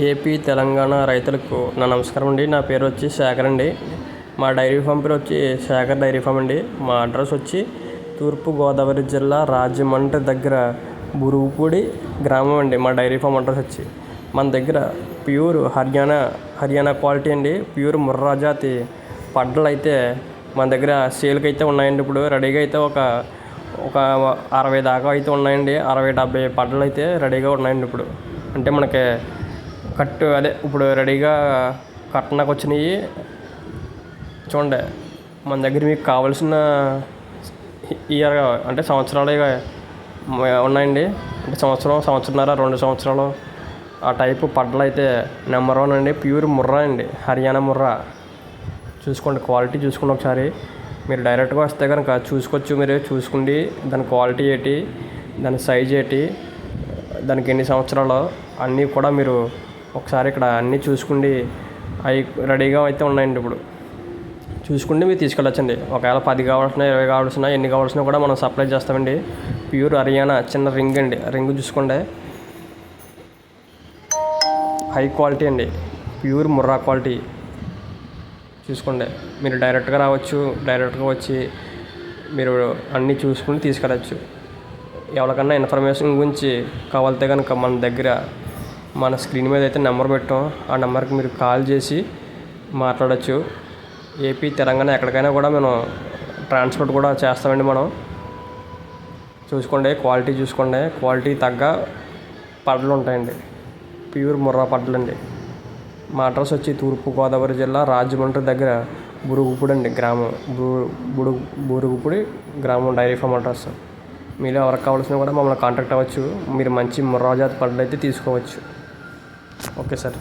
AP Telangana రైతులకు నా నమస్కారం అండి. నా పేరు వచ్చి శేఖర్ అండి. మా డైరీ ఫామ్ పేరు వచ్చి శేఖర్ డైరీ ఫామ్ అండి. మా అడ్రస్ వచ్చి తూర్పుగోదావరి జిల్లా రాజమండ్రి దగ్గర బురుగుపూడి గ్రామం అండి. మా డైరీ ఫామ్ అడ్రస్ వచ్చి మన దగ్గర ప్యూర్ హర్యానా క్వాలిటీ అండి. ప్యూర్ ముర్రా జాతి పడ్డలు అయితే మన దగ్గర సేల్కి అయితే ఉన్నాయండి. ఇప్పుడు రెడీగా అయితే ఒక 60 దాకా అయితే ఉన్నాయండి. 60-70 పడ్డలు అయితే రెడీగా ఉన్నాయండి. ఇప్పుడు అంటే మనకి ఇప్పుడు రెడీగా కట్టనకు వచ్చినాయి చూడండి. మన దగ్గర మీకు కావాల్సిన ఇయర్ అంటే సంవత్సరాలు ఉన్నాయండి. అంటే సంవత్సరన్నర 2 సంవత్సరాలు ఆ టైపు పడ్డలు అయితే నెంబర్ 1 అండి. ప్యూర్ ముర్రా అండి, హర్యానా ముర్రా. చూసుకోండి, క్వాలిటీ చూసుకోండి ఒకసారి. మీరు డైరెక్ట్గా వస్తే కనుక చూసుకోవచ్చు. మీరు చూసుకుండి దాని క్వాలిటీ ఏంటి, దాని సైజ్ ఏంటి, దానికి ఎన్ని సంవత్సరాలు అన్నీ కూడా మీరు ఒకసారి ఇక్కడ అన్నీ చూసుకుండి. అవి రెడీగా అయితే ఉన్నాయండి. ఇప్పుడు చూసుకుంటే మీరు తీసుకెళ్ళొచ్చండి. ఒకవేళ 10 కావాల్సిన, 20 కావాల్సిన, ఎన్ని కావాల్సినా కూడా మనం సప్లై చేస్తామండి. ప్యూర్ హర్యానా చిన్న రింగ్ అండి. రింగ్ చూసుకోండి, హై క్వాలిటీ అండి. ప్యూర్ ముర్రా క్వాలిటీ చూసుకోండి. మీరు డైరెక్ట్గా రావచ్చు. డైరెక్ట్గా వచ్చి మీరు అన్నీ చూసుకుని తీసుకెళ్ళచ్చు. ఎవరికన్నా ఇన్ఫర్మేషన్ గురించి కావాలితే కనుక మన స్క్రీన్ మీద అయితే నెంబర్ పెట్టాం. ఆ నెంబర్కి మీరు కాల్ చేసి మాట్లాడచ్చు. ఏపీ తెలంగాణ ఎక్కడికైనా కూడా మనం ట్రాన్స్పోర్ట్ కూడా చేస్తామండి. మనం చూసుకోండి, క్వాలిటీ చూసుకోండి. క్వాలిటీ తగ్గ పడ్డలు ఉంటాయండి. ప్యూర్ ముర్రా పడ్డలు అండి. మా అడ్రస్ వచ్చి తూర్పుగోదావరి జిల్లా రాజమండ్రి దగ్గర బురుగుపూడి అండి గ్రామం. బురుగుపూడి గ్రామం డైరీ ఫామ్ అడ్రస్. మీరు ఎవరికి కావాల్సిన కూడా మమ్మల్ని కాంటాక్ట్ అవ్వచ్చు. మీరు మంచి ముర్రా జాతి పడ్డలు అయితే తీసుకోవచ్చు. Okay sir.